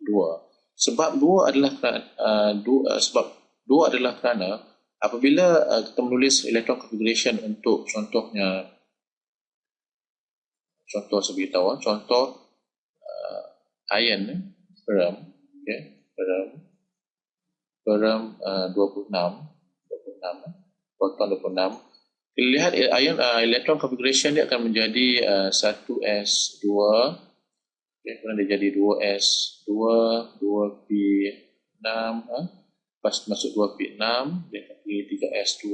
2. Sebab 2 adalah kerana apabila kita menulis electron configuration untuk contohnya, contoh saya beritahu, contoh iron peram, peram 26, proton 26. Kita lihat ion electron configuration dia akan menjadi 1s2, kemudian dia jadi 2s2, 2p6, lepas masuk 2p6 dia akan jadi 3s2,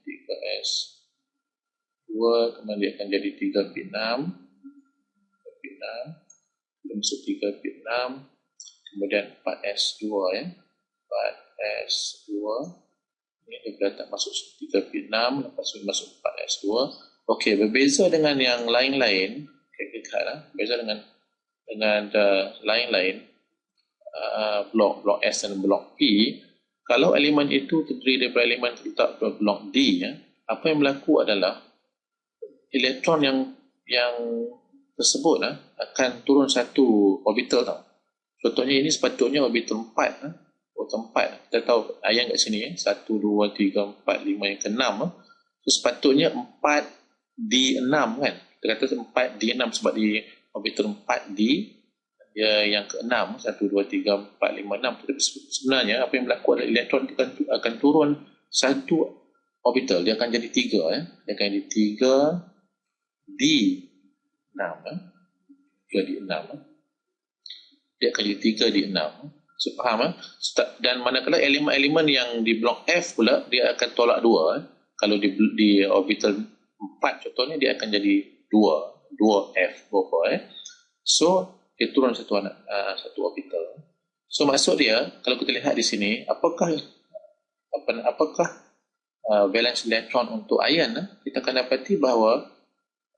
3s2, kemudian dia akan jadi 3p6, 3p6, dia masuk 3p6, kemudian 4s2, 4s2, ini dia tak masuk 3p6, lepas itu masuk 4s2. Okey, berbeza dengan yang lain-lain, berbeza dengan lain-lain, blok S dan blok P. Kalau elemen itu terdiri daripada elemen terletak pada blok D, apa yang berlaku adalah elektron yang tersebut akan turun satu orbital tau. Contohnya ini sepatutnya orbital 4. Orbital 4. Kita tahu ion kat sini 1, 2, 3, 4, 5 yang ke-6. So, sepatutnya 4D6 kan. Kita kata 4D6 sebab di orbital 4D dia yang ke-6, 1, 2, 3, 4, 5, 6. Tetapi sebenarnya apa yang berlaku adalah elektron akan turun satu orbital. Dia akan jadi 3. Dia akan jadi 3D6. 3D6. Dia akan jadi 3D6. So, faham? Dan manakala elemen-elemen yang di blok F pula, dia akan tolak 2. Kalau di orbital 4 contohnya, dia akan jadi 2F. So, dia turun satu orbital. So, maksud dia, kalau kita lihat di sini, apakah valence elektron untuk ion, kita akan dapati bahawa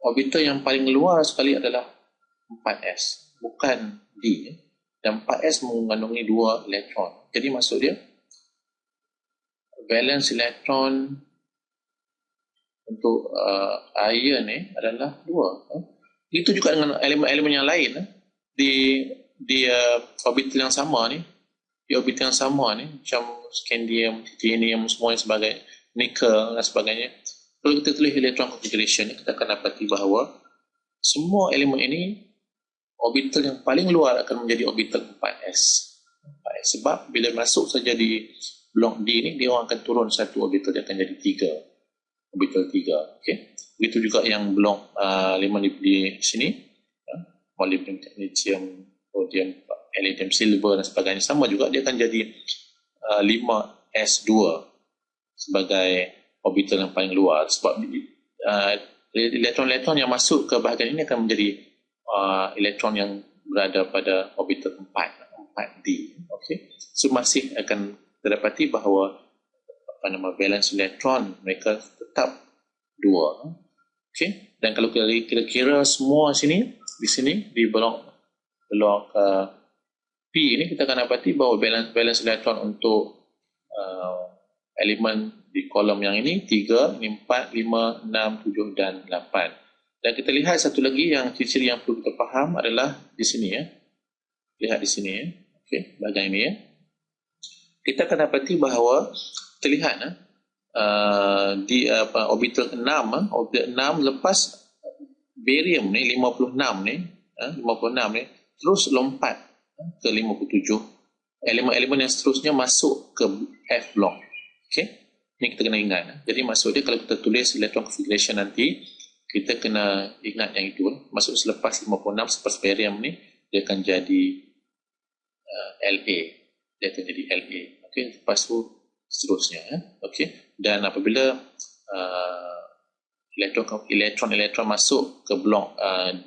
orbital yang paling luar sekali adalah 4s, bukan D. Dan 4s mengandungi 2 elektron. Jadi maksud dia, valence elektron untuk ion adalah 2. Itu juga dengan elemen-elemen yang lain di orbital yang sama ni, macam scandium, titanium, semua sebagai nickel dan sebagainya. Kalau kita tulis electron configuration, kita akan dapati bahawa semua elemen ini orbital yang paling luar akan menjadi orbital 4s. Sebab bila masuk saja di blok D ni, dia orang akan turun satu orbital, dia akan jadi 3. Orbital 3. Okay? Begitu juga yang blok 5 di sini, molybdenum, technetium, rhodium, palladium, silver dan sebagainya. Sama juga, dia akan jadi 5s2 sebagai orbital yang paling luar. Sebab elektron-elektron yang masuk ke bahagian ini akan menjadi elektron yang berada pada orbital 4D. Okay? So masih akan terdapati bahawa valence elektron mereka tetap 2. Okay? Dan kalau kita kira semua di sini di blok P ini, kita akan dapati bahawa valence elektron untuk elemen di kolom yang ini 3, ini 4, 5, 6, 7 dan 8. Dan kita lihat satu lagi yang ciri-ciri yang perlu kita faham adalah di sini Lihat di sini Okey, bahagian ini Kita akan dapati bahawa terlihat di orbital 6, orbital 6 lepas barium ni 56 ni terus lompat ke 57. Elemen-elemen yang seterusnya masuk ke F block. Okey. Ini kita kena ingat. Jadi maksud dia kalau kita tulis electron configuration nanti, kita kena ingat yang itu. Masuk selepas 56, selepas barium ni, dia akan jadi LA. Dia akan jadi LA. Okey, lepas tu seterusnya. Okey. Dan apabila elektron masuk ke blok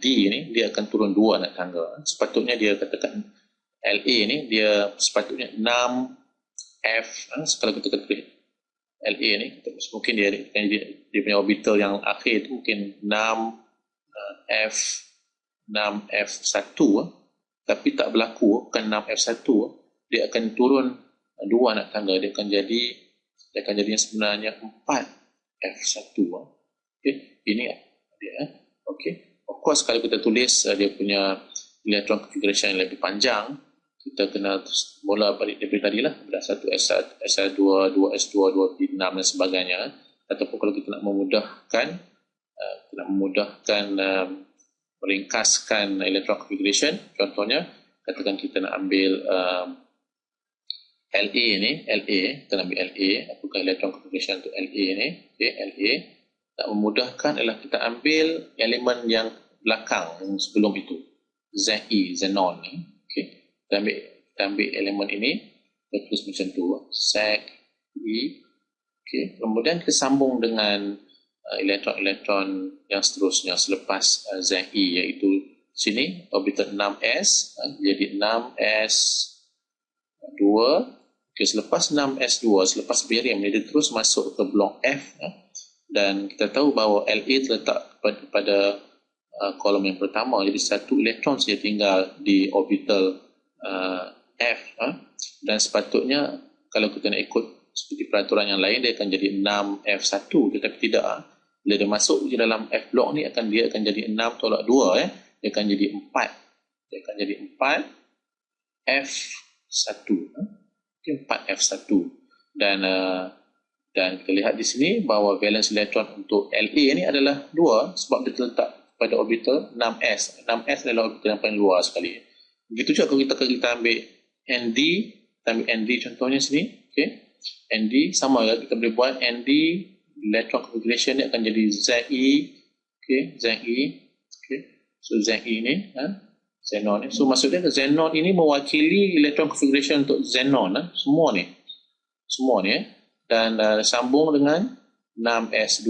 D ni, dia akan turun 2 anak tangga. Sepatutnya dia katakan LA ni, dia sepatutnya 6F. Kalau kita kata LA ni, mungkin dia punya orbital yang akhir tu mungkin 6F1, tapi tak berlaku, bukan 6F1, dia akan turun 2 anak tangga, dia akan jadi yang sebenarnya 4F1. Okay, ini dia. Okay. Of course kalau kita tulis dia punya electron configuration yang lebih panjang, kita kena mula balik daripada tadi lah, satu S1, S2, 2S2, 2P6 dan sebagainya. Ataupun kalau kita nak memudahkan meringkaskan electron configuration, contohnya katakan kita nak ambil LA ni, kita nak ambil LA, apakah electron configuration untuk LA ni, okay, LA. Tak memudahkan adalah kita ambil elemen yang belakang sebelum itu, ZE, xenon ni, okay. Kita ambil elemen ini, kita tulis macam tu, Sec E, okay. Kemudian kita sambung dengan elektron-elektron yang seterusnya selepas ZE, iaitu sini orbital 6s jadi 6s2. Okay, selepas 6s2, selepas barium dia terus masuk ke blok F, dan kita tahu bahawa LA terletak pada kolom yang pertama, jadi satu elektron saja tinggal di orbital F, dan sepatutnya kalau kita nak ikut seperti peraturan yang lain dia akan jadi 6F1, tetapi tidak. Bila dia masuk di dalam F block ni dia akan jadi 6 tolak 2, dia akan jadi 4. Dia akan jadi 4F1. 4F1. Dan kita lihat di sini bahawa valence elektron untuk LA ni adalah 2 sebab dia terletak pada orbital 6s. 6s adalah orbital yang paling luar sekali. Begitu juga kalau kita ambil ND, kita ambil ND contohnya sini, okey. ND sama juga, kita boleh buat ND electron configuration ni akan jadi ZE, okey, ZE, okey. So ZE ni, xenon ni. So maksudnya xenon ini mewakili electron configuration untuk xenon, semua ni. Dan sambung dengan 6s2,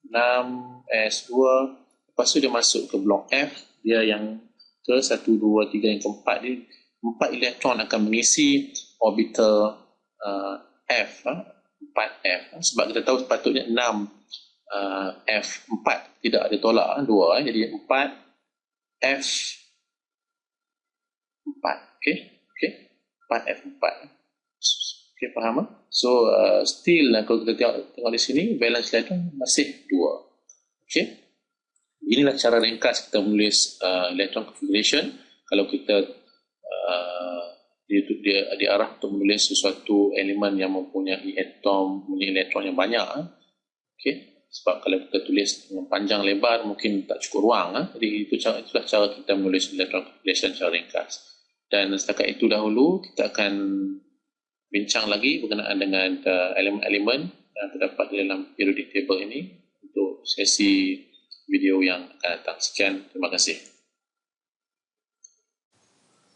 6s2, lepas tu dia masuk ke blok F, dia yang ke 1, 2, 3 yang keempat, dia 4 elektron akan mengisi orbital F, 4F, sebab kita tahu sepatutnya 6 F4, tidak ada tolak 2, jadi 4F4, okey, 4F4. Okay, faham? So, still kalau kita tengok di sini, valence electron masih 2. Okay? Inilah cara ringkas kita menulis electron configuration. Kalau kita diarah untuk menulis sesuatu elemen yang mempunyai elektron yang banyak. Okay? Sebab kalau kita tulis dengan panjang lebar, mungkin tak cukup ruang. Jadi, itulah cara kita menulis electron configuration secara ringkas. Dan setakat itu dahulu, kita akan bincang lagi berkenaan dengan elemen-elemen yang terdapat di dalam periodic table ini untuk sesi video yang akan datang. Sekian, terima kasih.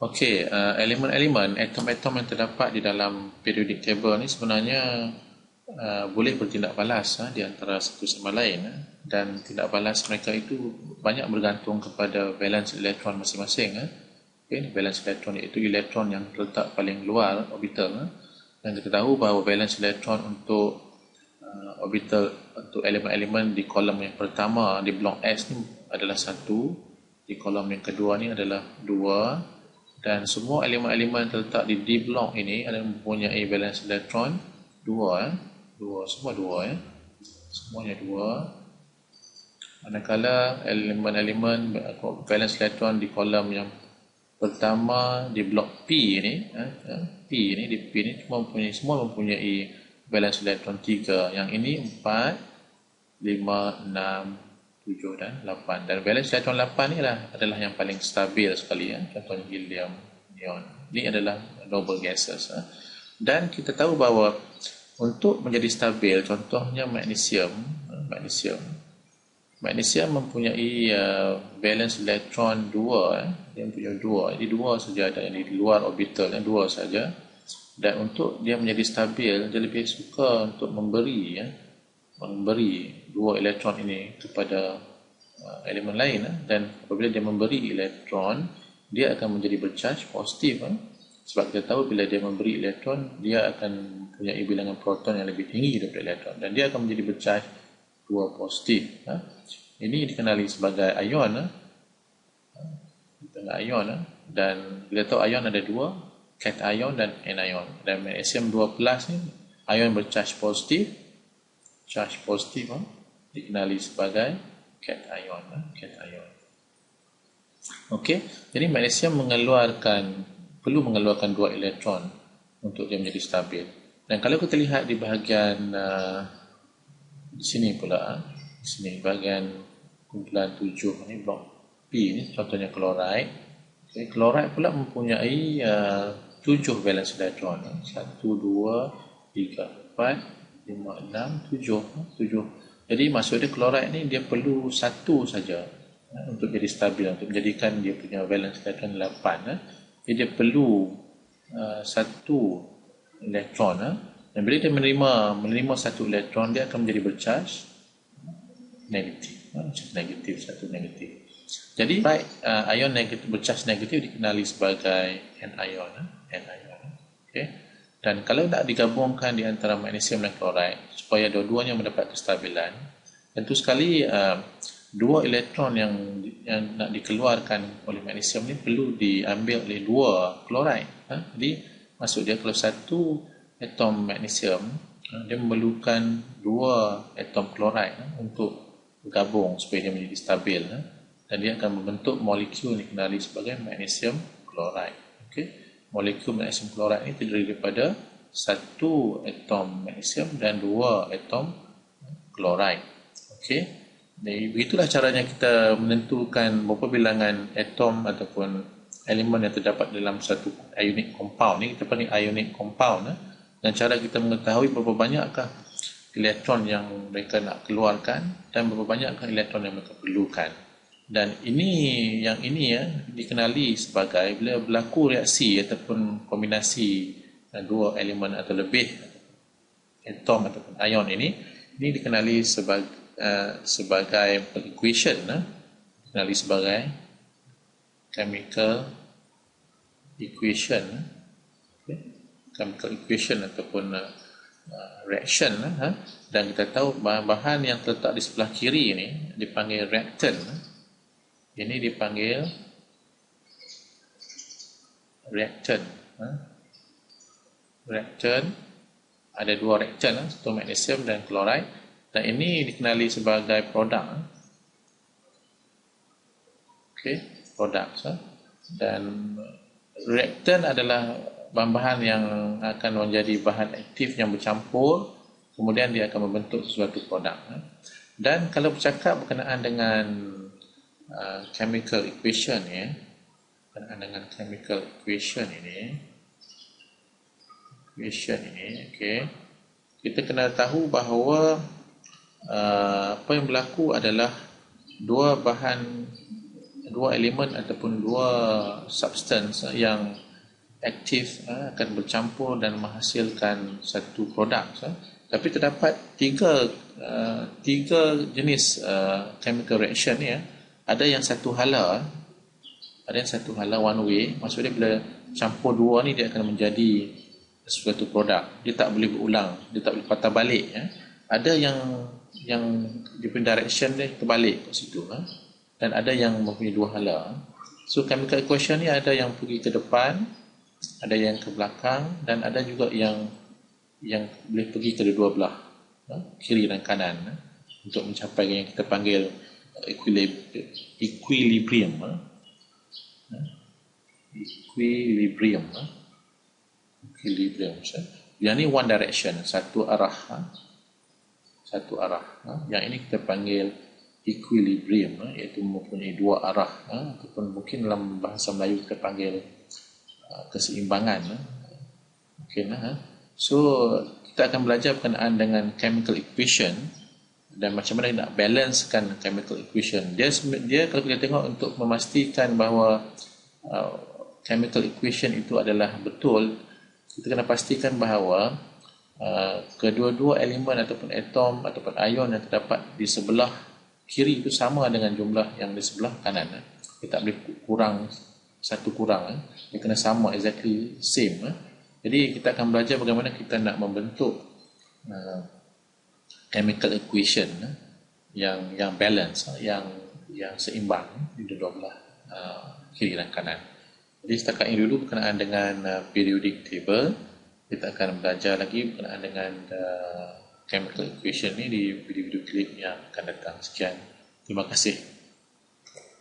Okey, elemen-elemen, atom-atom yang terdapat di dalam periodic table ni sebenarnya boleh bertindak balas di antara satu sama lain, dan tindak balas mereka itu banyak bergantung kepada valence elektron masing-masing. Okay, valence elektron iaitu elektron yang terletak paling luar orbital. Dan kita tahu bahawa valence elektron untuk orbital untuk elemen-elemen di kolom yang pertama di blok S ni adalah 1, di kolom yang kedua ni adalah 2, dan semua elemen-elemen terletak di D blok ini adalah mempunyai valence elektron 2, semua 2, semuanya 2. Manakala elemen-elemen valence elektron di kolom yang pertama di blok P ni, P ni semua mempunyai valence elektron 3. Yang ini 4, 5, 6, 7 dan 8. Dan valence elektron 8 ni adalah yang paling stabil sekali. Contohnya helium, neon. Ini adalah noble gases. Dan kita tahu bahawa untuk menjadi stabil, contohnya magnesium mempunyai valence elektron 2, dia mempunyai 2. Jadi 2 saja ada yang di luar orbital, yang 2 saja. Dan untuk dia menjadi stabil, dia lebih suka untuk memberi 2 elektron ini kepada elemen lain. Dan apabila dia memberi elektron, dia akan menjadi bercharge positif. Sebab kita tahu bila dia memberi elektron, dia akan mempunyai bilangan proton yang lebih tinggi daripada elektron, dan dia akan menjadi bercharge 2 positif. Ini dikenali sebagai ion. Dan kita tahu ion ada 2, cation dan anion. Dan magnesium 2+ ni ion bercharge positif, dikenali sebagai cation. Okey, jadi magnesium mengeluarkan perlu mengeluarkan 2 elektron untuk dia menjadi stabil. Dan kalau kita lihat di bahagian di sini pula, di sini bahagian kumpulan 7 ni, blok P ni, contohnya klorid. Okay, klorid pula mempunyai 7 valence elektron. 1, 2, 3, 4, 5, 6, 7. Jadi maksud dia klorid ni dia perlu satu saja untuk jadi stabil, untuk menjadikan dia punya valence elektron 8. Jadi dia perlu satu elektron. Dan bila dia menerima satu elektron, dia akan menjadi bercharge negatif. Negatif, satu negatif. Jadi ion negatif, bercharge negatif dikenali sebagai anion. Okay. Dan kalau nak digabungkan di antara magnesium dan klorid supaya dua-duanya mendapat kestabilan, tentu sekali dua elektron yang nak dikeluarkan oleh magnesium ni perlu diambil oleh dua klorid. Jadi maksud dia kalau satu atom magnesium dia memerlukan dua atom klorid untuk bergabung supaya dia menjadi stabil, dan dia akan membentuk molekul yang dikenali sebagai magnesium klorid. Okay. Molekul magnesium klorid ini terdiri daripada satu atom magnesium dan dua atom klorid. Okey. Jadi begitulah caranya kita menentukan berapa bilangan atom ataupun elemen yang terdapat dalam satu ionic compound. Ini kita panggil ionic compound. Dan cara kita mengetahui berapa banyakkah elektron yang mereka nak keluarkan dan berapa banyakkah elektron yang mereka perlukan. Dan ini dikenali sebagai bila berlaku reaksi ataupun kombinasi dua elemen atau lebih atom ataupun ion ini dikenali sebagai equation, dikenali sebagai chemical equation, chemical equation ataupun reaction. Dan kita tahu bahan-bahan yang terletak di sebelah kiri ini dipanggil reactant. Ini dipanggil reactant. Reactant, ada dua reactant, satu magnesium dan klorid, dan ini dikenali sebagai produk. Okey, produk. Dan reactant adalah bahan-bahan yang akan menjadi bahan aktif yang bercampur, kemudian dia akan membentuk sesuatu produk. Dan kalau bercakap berkenaan dengan chemical equation okey, kita kena tahu bahawa apa yang berlaku adalah dua elemen ataupun dua substance yang aktif akan bercampur dan menghasilkan satu produk. Tapi terdapat tiga jenis chemical reaction ni. Ada yang satu hala one way. Maksudnya bila campur dua ni dia akan menjadi suatu produk. Dia tak boleh berulang, dia tak boleh patah balik. Ada yang dia punya direction dia terbalik kat situ. Dan ada yang mempunyai dua hala. So chemical equation ni ada yang pergi ke depan, ada yang ke belakang, dan ada juga yang boleh pergi ke dua belah, kiri dan kanan, untuk mencapai yang kita panggil equilibrium. Yang ni one direction, satu arah. Yang ini kita panggil equilibrium, iaitu mempunyai dua arah, ataupun mungkin dalam bahasa Melayu kita panggil keseimbangan. Okay, so kita akan belajar berkenaan dengan chemical equation dan macam mana nak balancekan chemical equation. Dia kalau kita tengok untuk memastikan bahawa chemical equation itu adalah betul, kita kena pastikan bahawa kedua-dua elemen ataupun atom ataupun ion yang terdapat di sebelah kiri itu sama dengan jumlah yang di sebelah kanan. Kita tak boleh satu kurang. Dia kena sama, exactly same. Jadi kita akan belajar bagaimana kita nak membentuk chemical equation yang balance, yang seimbang di dua belah kiri dan kanan. Jadi setakat ini dulu berkenaan dengan periodic table. Kita akan belajar lagi berkenaan dengan chemical equation ni di video-video klip yang akan datang. Sekian. Terima kasih.